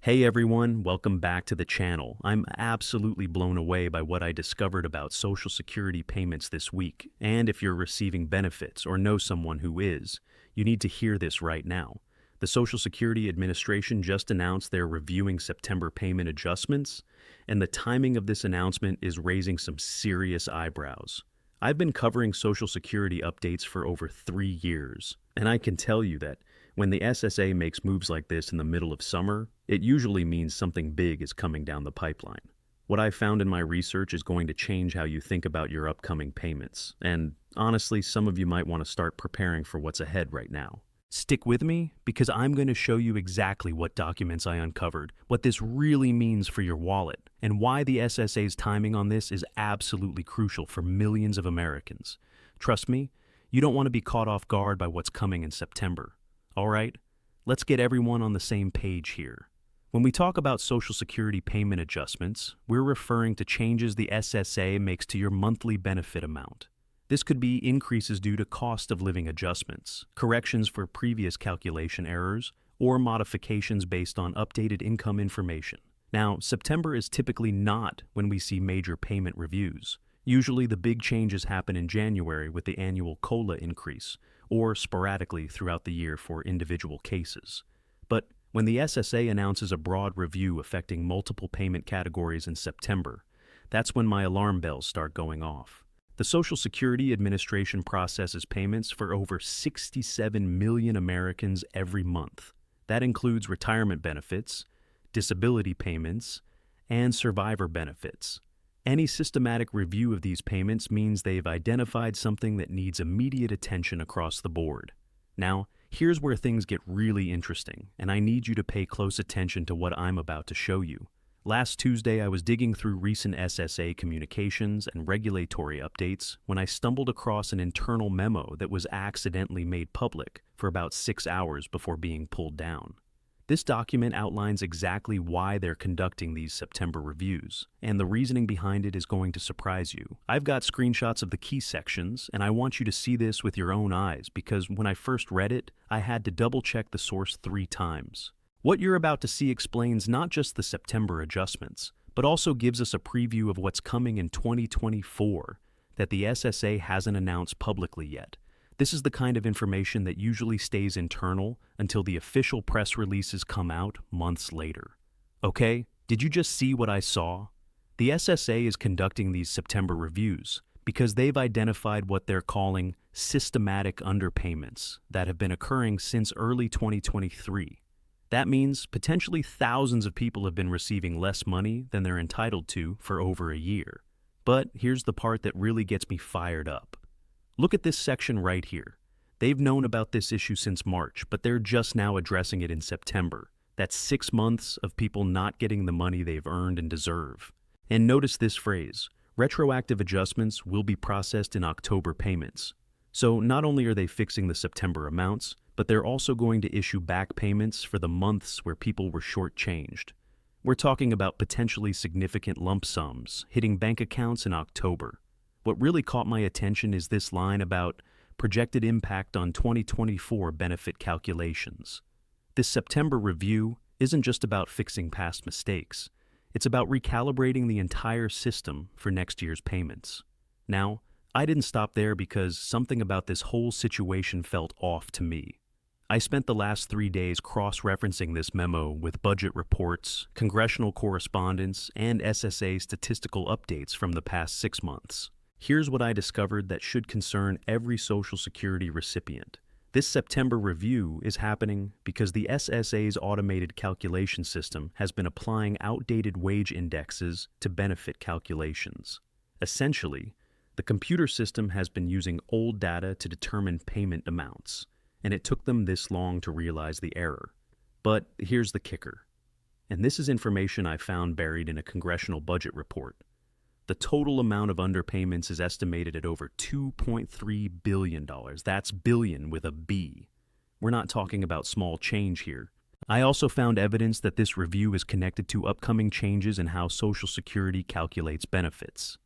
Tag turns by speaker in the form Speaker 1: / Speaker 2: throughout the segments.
Speaker 1: Hey everyone, welcome back to the channel. I'm absolutely blown away by what I discovered about Social Security payments this week. And if you're receiving benefits or know someone who is, you need to hear this right now. The Social Security Administration just announced they're reviewing September payment adjustments, and the timing of this announcement is raising some serious eyebrows. I've been covering Social Security updates for over 3 years, and I can tell you that when the SSA makes moves like this in the middle of summer, it usually means something big is coming down the pipeline. What I found in my research is going to change how you think about your upcoming payments, and honestly, some of you might want to start preparing for what's ahead right now. Stick with me, because I'm going to show you exactly what documents I uncovered, what this really means for your wallet, and why the SSA's timing on this is absolutely crucial for millions of Americans. Trust me, you don't want to be caught off guard by what's coming in September. All right, let's get everyone on the same page here. When we talk about Social Security payment adjustments, we're referring to changes the SSA makes to your monthly benefit amount. This could be increases due to cost of living adjustments, corrections for previous calculation errors, or modifications based on updated income information. Now, September is typically not when we see major payment reviews. Usually the big changes happen in January with the annual COLA increase, or sporadically throughout the year for individual cases. But when the SSA announces a broad review affecting multiple payment categories in September, that's when my alarm bells start going off. The Social Security Administration processes payments for over 67 million Americans every month. That includes retirement benefits, disability payments, and survivor benefits. Any systematic review of these payments means they've identified something that needs immediate attention across the board. Now, here's where things get really interesting, and I need you to pay close attention to what I'm about to show you. Last Tuesday, I was digging through recent SSA communications and regulatory updates when I stumbled across an internal memo that was accidentally made public for about 6 hours before being pulled down. This document outlines exactly why they're conducting these September reviews, and the reasoning behind it is going to surprise you. I've got screenshots of the key sections, and I want you to see this with your own eyes because when I first read it, I had to double-check the source 3 times. What you're about to see explains not just the September adjustments, but also gives us a preview of what's coming in 2024 that the SSA hasn't announced publicly yet. This is the kind of information that usually stays internal until the official press releases come out months later. Okay, did you just see what I saw? The SSA is conducting these September reviews because they've identified what they're calling systematic underpayments that have been occurring since early 2023. That means potentially thousands of people have been receiving less money than they're entitled to for over a year. But here's the part that really gets me fired up. Look at this section right here. They've known about this issue since March, but they're just now addressing it in September. That's 6 months of people not getting the money they've earned and deserve. And notice this phrase, retroactive adjustments will be processed in October payments. So not only are they fixing the September amounts, but they're also going to issue back payments for the months where people were shortchanged. We're talking about potentially significant lump sums hitting bank accounts in October. What really caught my attention is this line about projected impact on 2024 benefit calculations. This September review isn't just about fixing past mistakes. It's about recalibrating the entire system for next year's payments. Now, I didn't stop there because something about this whole situation felt off to me. I spent the last 3 days cross-referencing this memo with budget reports, congressional correspondence, and SSA statistical updates from the past 6 months. Here's what I discovered that should concern every Social Security recipient. This September review is happening because the SSA's automated calculation system has been applying outdated wage indexes to benefit calculations. Essentially, the computer system has been using old data to determine payment amounts, and it took them this long to realize the error. But here's the kicker, and this is information I found buried in a congressional budget report. The total amount of underpayments is estimated at over $2.3 billion. That's billion with a B. We're not talking about small change here. I also found evidence that this review is connected to upcoming changes in how Social Security calculates benefits.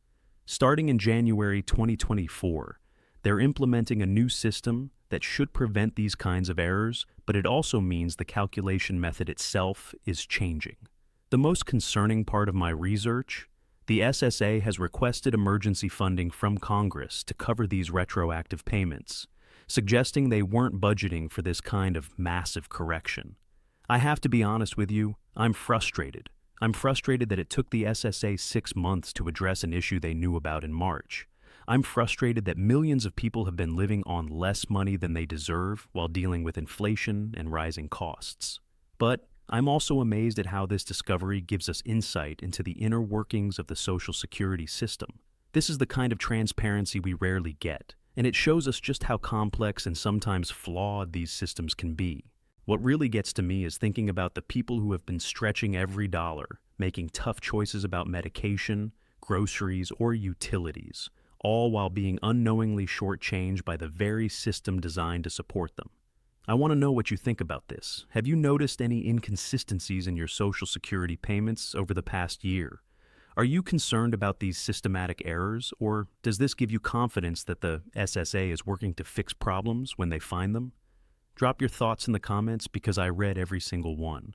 Speaker 1: Starting in January 2024, they're implementing a new system that should prevent these kinds of errors, but it also means the calculation method itself is changing. The most concerning part of my research: the SSA has requested emergency funding from Congress to cover these retroactive payments, suggesting they weren't budgeting for this kind of massive correction. I have to be honest with you, I'm frustrated. I'm frustrated that it took the SSA 6 months to address an issue they knew about in March. I'm frustrated that millions of people have been living on less money than they deserve while dealing with inflation and rising costs. But I'm also amazed at how this discovery gives us insight into the inner workings of the Social Security system. This is the kind of transparency we rarely get, and it shows us just how complex and sometimes flawed these systems can be. What really gets to me is thinking about the people who have been stretching every dollar, making tough choices about medication, groceries, or utilities, all while being unknowingly shortchanged by the very system designed to support them. I want to know what you think about this. Have you noticed any inconsistencies in your Social Security payments over the past year? Are you concerned about these systematic errors, or does this give you confidence that the SSA is working to fix problems when they find them? Drop your thoughts in the comments because I read every single one,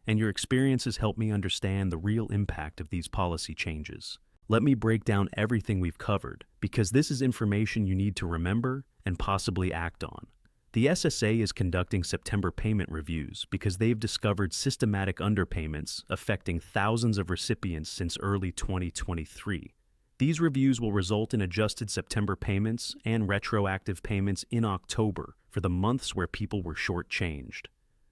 Speaker 1: and your experiences help me understand the real impact of these policy changes. Let me break down everything we've covered, because this is information you need to remember and possibly act on. The SSA is conducting September payment reviews because they've discovered systematic underpayments affecting thousands of recipients since early 2023. These reviews will result in adjusted September payments and retroactive payments in October for the months where people were shortchanged.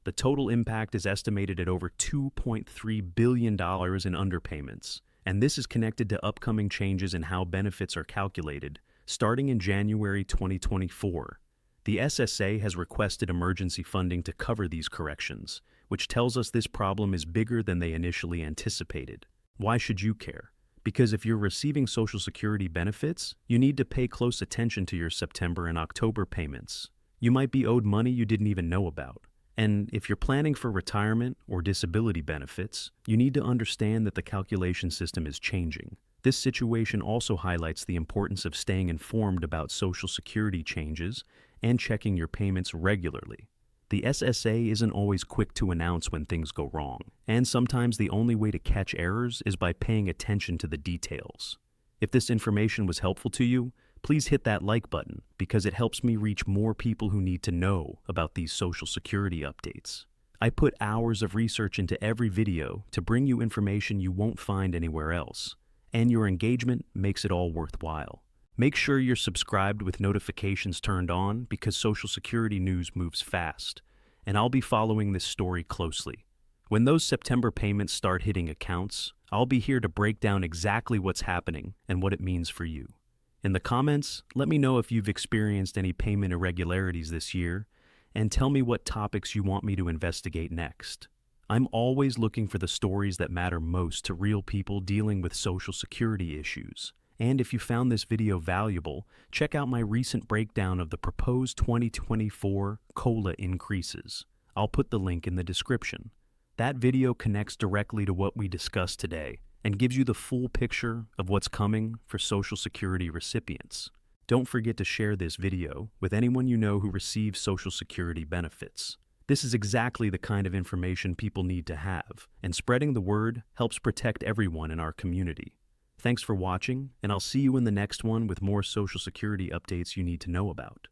Speaker 1: The total impact is estimated at over $2.3 billion in underpayments, and this is connected to upcoming changes in how benefits are calculated, starting in January 2024. The SSA has requested emergency funding to cover these corrections, which tells us this problem is bigger than they initially anticipated. Why should you care? Because if you're receiving Social Security benefits, you need to pay close attention to your September and October payments. You might be owed money you didn't even know about. And if you're planning for retirement or disability benefits, you need to understand that the calculation system is changing. This situation also highlights the importance of staying informed about Social Security changes and checking your payments regularly. The SSA isn't always quick to announce when things go wrong, and sometimes the only way to catch errors is by paying attention to the details. If this information was helpful to you, please hit that like button because it helps me reach more people who need to know about these Social Security updates. I put hours of research into every video to bring you information you won't find anywhere else, and your engagement makes it all worthwhile. Make sure you're subscribed with notifications turned on because Social Security news moves fast, and I'll be following this story closely. When those September payments start hitting accounts, I'll be here to break down exactly what's happening and what it means for you. In the comments, let me know if you've experienced any payment irregularities this year, and tell me what topics you want me to investigate next. I'm always looking for the stories that matter most to real people dealing with Social Security issues. And if you found this video valuable, check out my recent breakdown of the proposed 2024 COLA increases. I'll put the link in the description. That video connects directly to what we discussed today and gives you the full picture of what's coming for Social Security recipients. Don't forget to share this video with anyone you know who receives Social Security benefits. This is exactly the kind of information people need to have, and spreading the word helps protect everyone in our community. Thanks for watching, and I'll see you in the next one with more Social Security updates you need to know about.